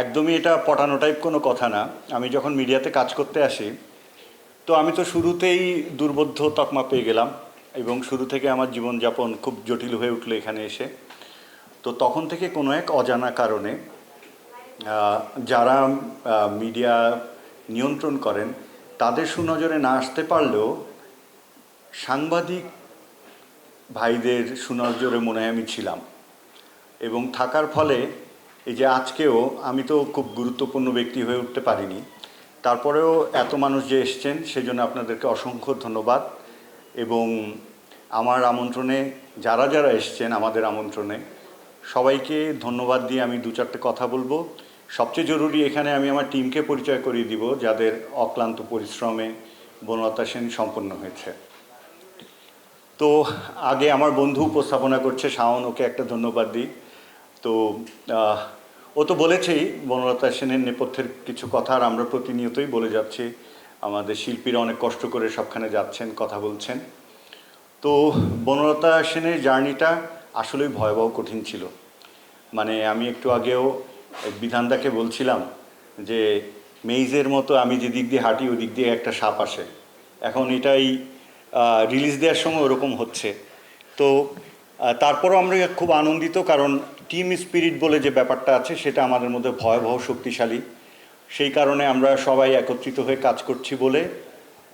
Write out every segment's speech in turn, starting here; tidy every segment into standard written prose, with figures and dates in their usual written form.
একদমই এটা পটানো টাইপ কোনো কথা না। আমি যখন মিডিয়াতে কাজ করতে আসি, তো আমি তো শুরুতেই দুর্বোধ্য তকমা পেয়ে গেলাম, এবং শুরু থেকে আমার জীবনযাপন খুব জটিল হয়ে উঠলো এখানে এসে। তো তখন থেকে কোনো এক অজানা কারণে যারা মিডিয়া নিয়ন্ত্রণ করেন তাদের সুনজরে না আসতে পারলেও সাংবাদিক ভাইদের সুনজরে মনে হয় আমি ছিলাম, এবং থাকার ফলে এই যে আজকেও আমি তো খুব গুরুত্বপূর্ণ ব্যক্তি হয়ে উঠতে পারিনি, তারপরেও এত মানুষ যে এসছেন সেজন্য আপনাদেরকে অসংখ্য ধন্যবাদ। এবং আমার আমন্ত্রণে যারা যারা এসছেন, আমাদের আমন্ত্রণে সবাইকে ধন্যবাদ দিয়ে আমি দু চারটে কথা বলবো। সবচেয়ে জরুরি এখানে আমি আমার টিমকে পরিচয় করিয়ে দিব, যাদের অক্লান্ত পরিশ্রমে বনলতা সেন সম্পন্ন হয়েছে। তো আগে আমার বন্ধু উপস্থাপনা করছে শাওন, ওকে একটা ধন্যবাদ দিই। তো ও তো বলেছেই বনলতা সেনের নেপথ্যের কিছু কথা, আর আমরা প্রতিনিয়তই বলে যাচ্ছি। আমাদের শিল্পীরা অনেক কষ্ট করে সবখানে যাচ্ছেন, কথা বলছেন। তো বনলতা সেনের জার্নিটা আসলেই ভয়াবহ কঠিন ছিল। মানে আমি একটু আগেও বিধানদাকে বলছিলাম যে মেইজের মতো আমি যে দিক দিয়ে হাঁটি ওই দিক দিয়ে একটা সাপ আসে। এখন এটাই রিলিজ দেওয়ার সময় ওরকম হচ্ছে। তো তারপরও আমরা খুব আনন্দিত, কারণ টিম স্পিরিট বলে যে ব্যাপারটা আছে সেটা আমাদের মধ্যে ভয়াবহ শক্তিশালী। সেই কারণে আমরা সবাই একত্রিত হয়ে কাজ করছি বলে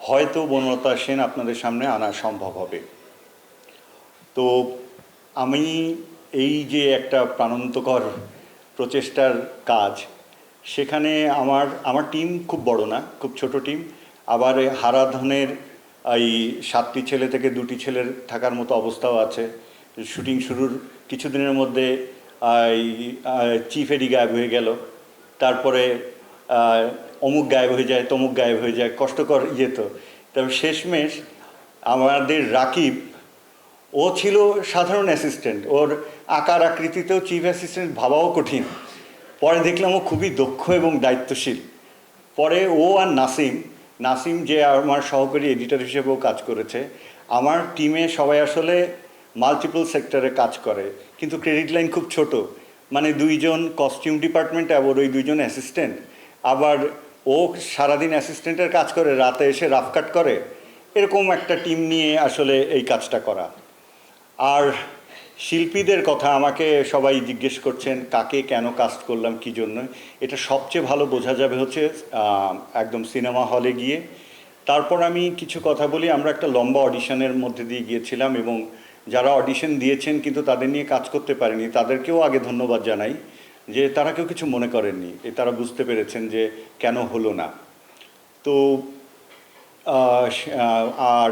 হয়তো বনলতা সেন আপনাদের সামনে আনা সম্ভব হবে। তো আমি এই যে একটা প্রাণান্তকর প্রচেষ্টার কাজ, সেখানে আমার টিম খুব বড় না, খুব ছোট টিম। আবার হারাধনের এই 7টি ছেলে থেকে 2টি ছেলের থাকার মতো অবস্থাও আছে। শুটিং শুরুর কিছুদিনের মধ্যে এই চিফ এডি গায়েব হয়ে গেল, তারপরে অমুক গায়েব হয়ে যায়, তমুক গায়েব হয়ে যায়, কষ্টকর ইয়ে। তো তবে শেষমেশ আমাদের রাকিব, ও ছিল সাধারণ অ্যাসিস্ট্যান্ট, ওর আকার আকৃতিতেও চিফ অ্যাসিস্ট্যান্ট ভাবাও কঠিন। পরে দেখলাম ও খুবই দক্ষ এবং দায়িত্বশীল। পরে ও আর নাসিম যে আমার সহকারী এডিটর হিসেবেও কাজ করেছে। আমার টিমে সবাই আসলে মাল্টিপল সেক্টরে কাজ করে, কিন্তু ক্রেডিট লাইন খুব ছোট। মানে 2জন কস্টিউম ডিপার্টমেন্ট, আবার ওই 2জন অ্যাসিস্ট্যান্ট। আবার ও সারাদিন অ্যাসিস্ট্যান্টের কাজ করে, রাতে এসে রাফ কাট করে। এরকম একটা টিম নিয়ে আসলে এই কাজটা করা। আর শিল্পীদের কথা আমাকে সবাই জিজ্ঞেস করছেন কাকে কেন কাস্ট করলাম, কী জন্য। এটা সবচেয়ে ভালো বোঝা যাবে হচ্ছে একদম সিনেমা হলে গিয়ে। তারপর আমি কিছু কথা বলি। আমরা একটা লম্বা অডিশনের মধ্যে দিয়ে গিয়েছিলাম, এবং যারা অডিশন দিয়েছেন কিন্তু তাদের নিয়ে কাজ করতে পারেনি, তাদেরকেও আগে ধন্যবাদ জানাই যে তারা কেউ কিছু মনে করেননি। তারা বুঝতে পেরেছেন যে কেন হলো না। তো আর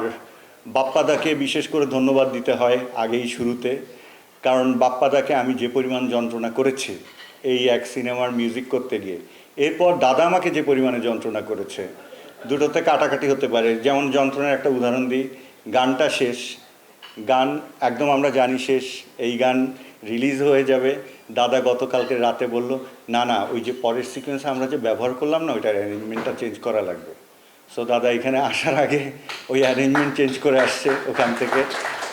বাপ্পাদাকে বিশেষ করে ধন্যবাদ দিতে হয় আগেই শুরুতে, কারণ বাপ্পাদাকে আমি যে পরিমাণ যন্ত্রণা করেছি এই এক সিনেমার মিউজিক করতে গিয়ে, এরপর দাদা আমাকে যে পরিমাণে যন্ত্রণা করেছে, দুটোতে কাটাকাটি হতে পারে। যেমন যন্ত্রণার একটা উদাহরণ দিই, গানটা শেষ, গান একদম আমরা জানি শেষ, এই গান রিলিজ হয়ে যাবে। দাদা গতকালকে রাতে বলল, না না, ওই যে পরের সিকোয়েন্স আমরা যে ব্যবহার করলাম না, ওইটার অ্যারেঞ্জমেন্টটা চেঞ্জ করা লাগবে। সো দাদা এখানে আসার আগে ওই অ্যারেঞ্জমেন্ট চেঞ্জ করে আসছে ওখান থেকে।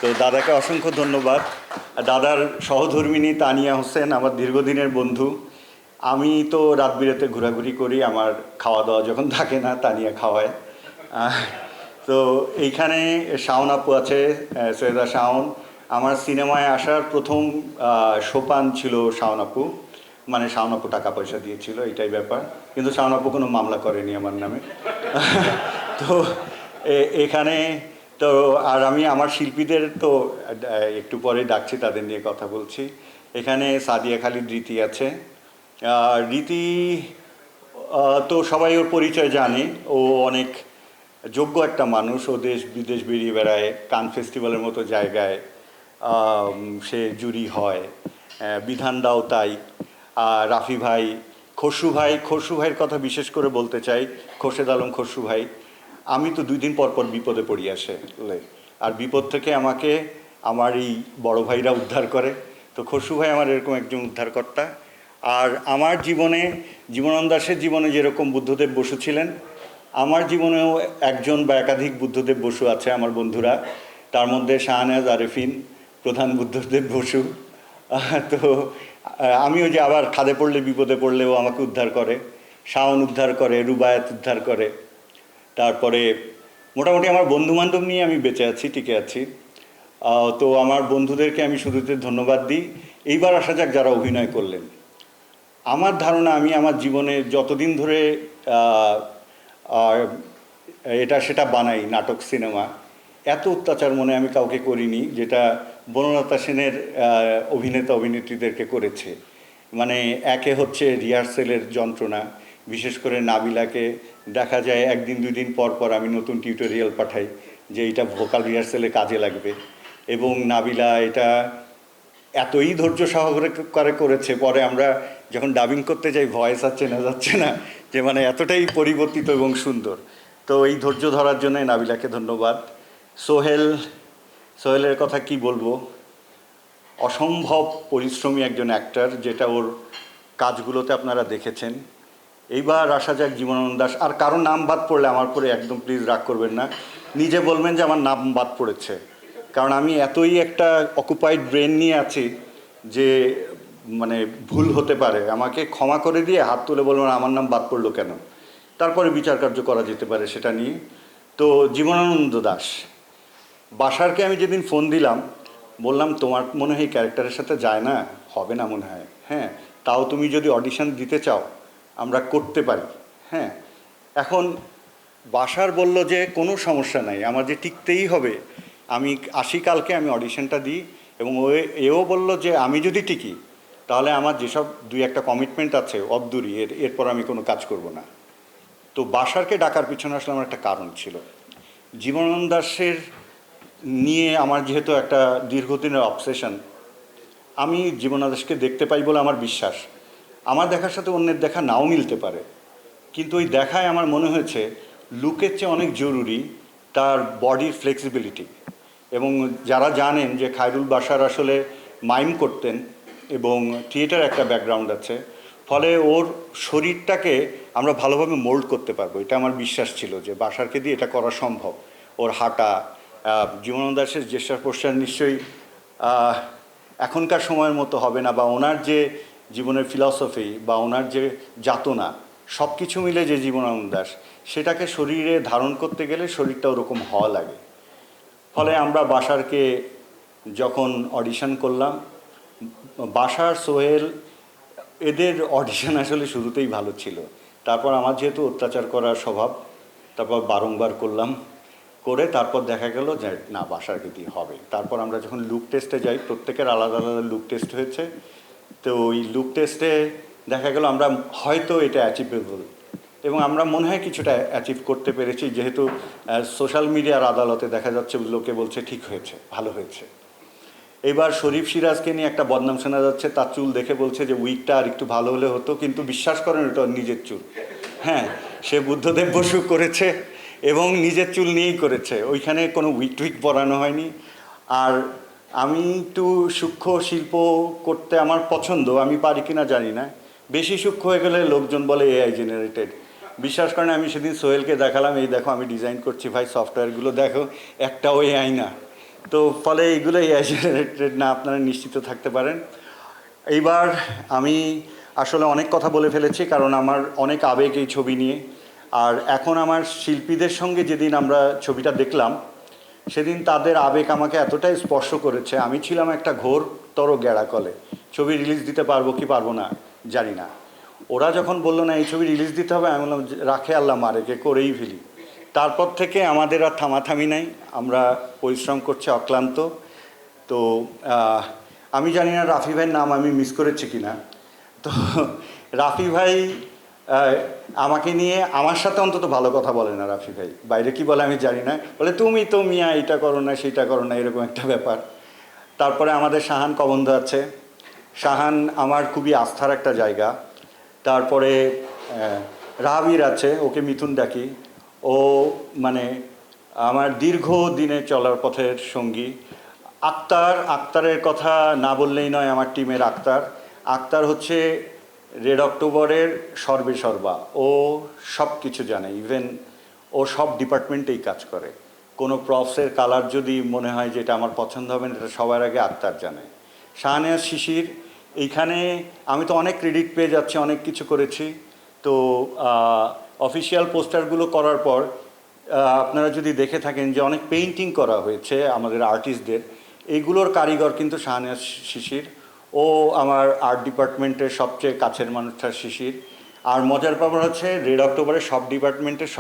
তো দাদাকে অসংখ্য ধন্যবাদ। দাদার সহধর্মিণী তানিয়া হোসেন আমার দীর্ঘদিনের বন্ধু। আমি তো রাত বিরেতে ঘোরাঘুরি করি, আমার খাওয়া দাওয়া যখন থাকে না তানিয়া খাওয়ায়। তো এইখানে শাওন আপু আছে, সৈয়দা শাওন। আমার সিনেমায় আসার প্রথম সোপান ছিল শাওন আপু। মানে শাওন আপু টাকা পয়সা দিয়েছিল, এটাই ব্যাপার। কিন্তু শাওন আপু কোনো মামলা করেনি আমার নামে। তো এখানে তো আর আমি আমার শিল্পীদের তো একটু পরে ডাকছি, তাদের নিয়ে কথা বলছি। এখানে সাদিয়া খালিদ রীতি আছে। রীতি তো সবাই ওর পরিচয় জানে, ও অনেক যোগ্য একটা মানুষ। ও দেশ বিদেশ বেরিয়ে বেড়ায়, কান ফেস্টিভ্যালের মতো জায়গায় সে জুরি হয়। বিধানদাও তাই। রাফি ভাই, খসরু ভাইয়ের কথা বিশেষ করে বলতে চাই। খোরশেদ আলম খসরু ভাই, আমি তো 2 দিন পর পর বিপদে পড়ি আসলে, আর বিপদ থেকে আমাকে আমার এই বড় ভাইরা উদ্ধার করে। তো খসরু ভাই আমার এরকম একজন উদ্ধারকর্তা। আর আমার জীবনে, জীবনানন্দ দাশের জীবনে যেরকম বুদ্ধদেব বসু ছিলেন, আমার জীবনেও একজন বা একাধিক বুদ্ধদেব বসু আছে আমার বন্ধুরা। তার মধ্যে শাহনেওয়াজ আরেফিন প্রধান বুদ্ধদেব বসু। তো আমি ওই যে আবার খাদে পড়লে বিপদে পড়লেও আমাকে উদ্ধার করে, শাওন উদ্ধার করে, রুবায়াত উদ্ধার করে। তারপরে মোটামুটি আমার বন্ধুবান্ধব নিয়ে আমি বেঁচে আছি, টিকে আছি। তো আমার বন্ধুদেরকে আমি শুরুতে ধন্যবাদ দিই। এইবার আসা যাক যারা অভিনয় করলেন। আমার ধারণা আমি আমার জীবনে যতদিন ধরে আহ, আহ, এটা সেটা বানাই, নাটক সিনেমা, এত অত্যাচার মনে আমি কাউকে করিনি যেটা বনলতা সেনের অভিনেতা অভিনেত্রীদেরকে করেছে। মানে একে হচ্ছে রিহার্সেলের যন্ত্রণা, বিশেষ করে নাবিলাকে দেখা যায় একদিন দুই দিন পর পর আমি নতুন টিউটোরিয়াল পাঠাই যে এটা ভোকাল রিহার্সেলে কাজে লাগবে, এবং নাবিলা এটা এতই ধৈর্য সহকারে করেছে। পরে আমরা যখন ডাবিং করতে যাই ভয়েস আর চেনা যাচ্ছে না, যে মানে এতটাই পরিবর্তিত এবং সুন্দর। তো এই ধৈর্য ধরার জন্য নাবিলাকে ধন্যবাদ। সোহেলের কথা কি বলবো, অসম্ভব পরিশ্রমী একজন অ্যাক্টর, যেটা ওর কাজগুলোতে আপনারা দেখেছেন। এইবার আসা যাক জীবনানন্দ দাশ। আর কারো নাম বাদ পড়লে আমার পরে একদম প্লিজ রাগ করবেন না, নিজে বলবেন যে আমার নাম বাদ পড়েছে, কারণ আমি এতই একটা অকুপাইড ব্রেন নিয়ে আছি যে মানে ভুল হতে পারে। আমাকে ক্ষমা করে দিয়ে হাত তুলে বলবেন আমার নাম বাদ পড়লো কেন, তারপরে বিচার কার্য করা যেতে পারে সেটা নিয়ে। তো জীবনানন্দ দাশ, বাসারকে আমি যেদিন ফোন দিলাম বললাম তোমার মনে হয় এই ক্যারেক্টারের সাথে যায় না, হবে না মনে হয়, হ্যাঁ তাও তুমি যদি অডিশন দিতে চাও আমরা করতে পারি। হ্যাঁ, এখন বাসার বলল যে কোনো সমস্যা নাই, আমার যে টিকতেই হবে, আমি আসি কালকে, আমি অডিশনটা দিই। এবং এও বলল যে আমি যদি টিকি তাহলে আমার যেসব দুই একটা কমিটমেন্ট আছে অবদূরই, এরপর আমি কোনো কাজ করব না। তো বাসারকে ডাকার পিছনে আসলে আমার একটা কারণ ছিল। জীবনানন্দ দাশের নিয়ে আমার যেহেতু একটা দীর্ঘদিনের অবসেশন, আমি জীবনানন্দ দাশকে দেখতে পাই বলে আমার বিশ্বাস। আমার দেখার সাথে অন্যের দেখা নাও মিলতে পারে, কিন্তু ওই দেখায় আমার মনে হয়েছে লুকের চেয়ে অনেক জরুরি তার বডির ফ্লেক্সিবিলিটি। এবং যারা জানেন যে খায়রুল বাশার আসলে মাইম করতেন এবং থিয়েটার একটা ব্যাকগ্রাউন্ড আছে, ফলে ওর শরীরটাকে আমরা ভালোভাবে মোল্ড করতে পারবো, এটা আমার বিশ্বাস ছিল যে বাশারকে দিয়ে এটা করা সম্ভব। ওর হাঁটা, জীবনানন্দ দাশের জেস্টার পোস্টার নিশ্চয়ই এখনকার সময়ের মতো হবে না, বা ওনার যে জীবনের ফিলসফি বা ওনার যে যাতনা সব কিছু মিলে যে জীবনানন্দ দাশ, সেটাকে শরীরে ধারণ করতে গেলে শরীরটা ওরকম হওয়া লাগে। ফলে আমরা বাশারকে যখন অডিশন করলাম, বাশার, সোহেল, এদের অডিশন আসলে শুরুতেই ভালো ছিল। তারপর আমার যেহেতু অত্যাচার করার স্বভাব, তারপর বারংবার করলাম, করে তারপর দেখা গেল যে না, বাসারকে দিয়ে হবে। তারপর আমরা যখন লুক টেস্টে যাই, প্রত্যেকের আলাদা আলাদা লুক টেস্ট হয়েছে। তো ওই লুক টেস্টে দেখা গেল আমরা হয়তো এটা অ্যাচিভেবল, এবং আমরা মনে হয় কিছুটা অ্যাচিভ করতে পেরেছি, যেহেতু সোশ্যাল মিডিয়ার আদালতে দেখা যাচ্ছে লোকে বলছে ঠিক হয়েছে, ভালো হয়েছে। এবার শরীফ সিরাজকে নিয়ে একটা বদনাম শোনা যাচ্ছে, তার চুল দেখে বলছে যে উইকটা আর একটু ভালো হলে হতো, কিন্তু বিশ্বাস করেন এটা ওর নিজের চুল। হ্যাঁ, সে বুদ্ধদেব বসু করেছে এবং নিজের চুল নিয়েই করেছে, ওইখানে কোনো উইক টুইক পরানো হয়নি। আর আমি একটু সূক্ষ্ম শিল্প করতে আমার পছন্দ, আমি পারি কিনা জানি না, বেশি সূক্ষ্ম হয়ে গেলে লোকজন বলে এআই জেনারেটেড। বিশ্বাস করেন আমি সেদিন সোহেলকে দেখালাম, এই দেখো আমি ডিজাইন করছি ভাই, সফটওয়্যারগুলো দেখো, একটাও এআই না। তো ফলে এইগুলো এআই জেনারেটেড না, আপনারা নিশ্চিত থাকতে পারেন। এইবার আমি আসলে অনেক কথা বলে ফেলেছি, কারণ আমার অনেক আবেগ এই ছবি নিয়ে। আর এখন আমার শিল্পীদের সঙ্গে যেদিন আমরা ছবিটা দেখলাম, সেদিন তাদের আবেগ আমাকে এতটাই স্পর্শ করেছে। আমি ছিলাম একটা ঘোরতর গ্যাড়াকলে, ছবি রিলিজ দিতে পারবো কি পারবো না জানি না। ওরা যখন বললো না এই ছবি রিলিজ দিতে হবে, আমি বললাম রাখে আল্লাহ মারেকে, করেই ফেলি। তারপর থেকে আমাদের আর থামাথামি নাই, আমরা পরিশ্রম করছি অক্লান্ত। তো আমি জানি না রাফি ভাইয়ের নাম আমি মিস করেছি কি না। তো রাফি ভাই আমাকে নিয়ে, আমার সাথে অন্তত ভালো কথা বলে না রাফি ভাই, বাইরে কি বলে আমি জানি না, বলে তুমি তো মিয়া এইটা করো না সেইটা করো না, এরকম একটা ব্যাপার। তারপরে আমাদের শাহান কবন্ধ আছে, শাহান আমার খুবই আস্থার একটা জায়গা। তারপরে রাহাবির আছে, ওকে মিথুন ডাকি, ও মানে আমার দীর্ঘ দিনে চলার পথের সঙ্গী। আক্তারের কথা না বললেই নয়, আমার টিমের আক্তার হচ্ছে রেড অক্টোবরের সর্বে সর্বা, ও সব কিছু জানে, ইভেন ও সব ডিপার্টমেন্টেই কাজ করে। কোনো প্রপসের কালার যদি মনে হয় যে এটা আমার পছন্দ হবে না, এটা সবার আগে আক্তার জানে। শাহনেওয়াজ শিশির এইখানে আমি তো অনেক ক্রেডিট পেয়ে যাচ্ছি, অনেক কিছু করেছি। তো অফিসিয়াল পোস্টারগুলো করার পর আপনারা যদি দেখে থাকেন যে অনেক পেইন্টিং করা হয়েছে আমাদের আর্টিস্টদের, এইগুলোর কারিগর কিন্তু শাহনেওয়াজ শিশির। ও আমার আর্ট ডিপার্টমেন্টের সবচেয়ে কাছের মানুষটা শিশির। আর মজার ব্যাপার হচ্ছে রেড অক্টোবরের সব ডিপার্টমেন্টের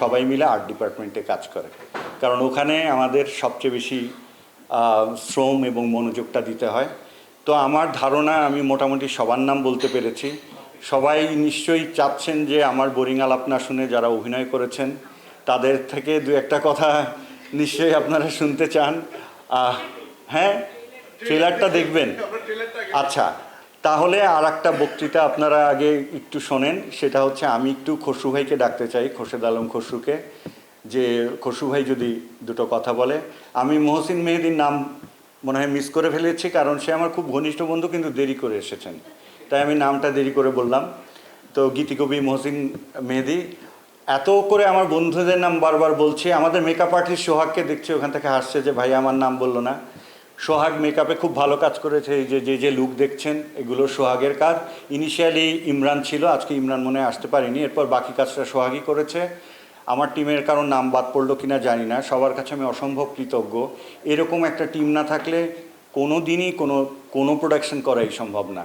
সবাই মিলে আর্ট ডিপার্টমেন্টে কাজ করে, কারণ ওখানে আমাদের সবচেয়ে বেশি শ্রম এবং মনোযোগটা দিতে হয়। তো আমার ধারণা আমি মোটামুটি সবার নাম বলতে পেরেছি। সবাই নিশ্চয়ই চাচ্ছেন যে আমার বোরিং আলাপ না শুনে যারা অভিনয় করেছেন তাদের থেকে দু একটা কথা নিশ্চয়ই আপনারা শুনতে চান। হ্যাঁ, ট্রেলারটা দেখবেন? আচ্ছা, তাহলে আর একটা বক্তৃতা আপনারা আগে একটু শোনেন। সেটা হচ্ছে আমি একটু খসরু ভাইকে ডাকতে চাই, খোরশেদ আলম খসরুকে, যে খসরু ভাই যদি দুটো কথা বলে। আমি মহসিন মেহেদির নাম মনে হয় মিস করে ফেলেছি, কারণ সে আমার খুব ঘনিষ্ঠ বন্ধু, কিন্তু দেরি করে এসেছেন, তাই আমি নামটা দেরি করে বললাম। তো গীতিকবি মহসিন মেহেদি। এত করে আমার বন্ধুদের নাম বারবার বলছি। আমাদের মেকআপ আর্টিস্ট সোহাগকে দেখছি ওখান থেকে হাসছে যে ভাই আমার নাম বললো না। সোহাগ মেকআপে খুব ভালো কাজ করেছে। এই যে যে লুক দেখছেন এগুলো সোহাগের কাজ। ইনিশিয়ালি ইমরান ছিল, আজকে ইমরান মনে হয় আসতে পারেনি, এরপর বাকি কাজটা সোহাগই করেছে। আমার টিমের কারণ নাম বাদ পড়লো কিনা জানি না, সবার কাছে আমি অসম্ভব কৃতজ্ঞ। এরকম একটা টিম না থাকলে কোনো দিনই কোনো প্রোডাকশন করাই সম্ভব না।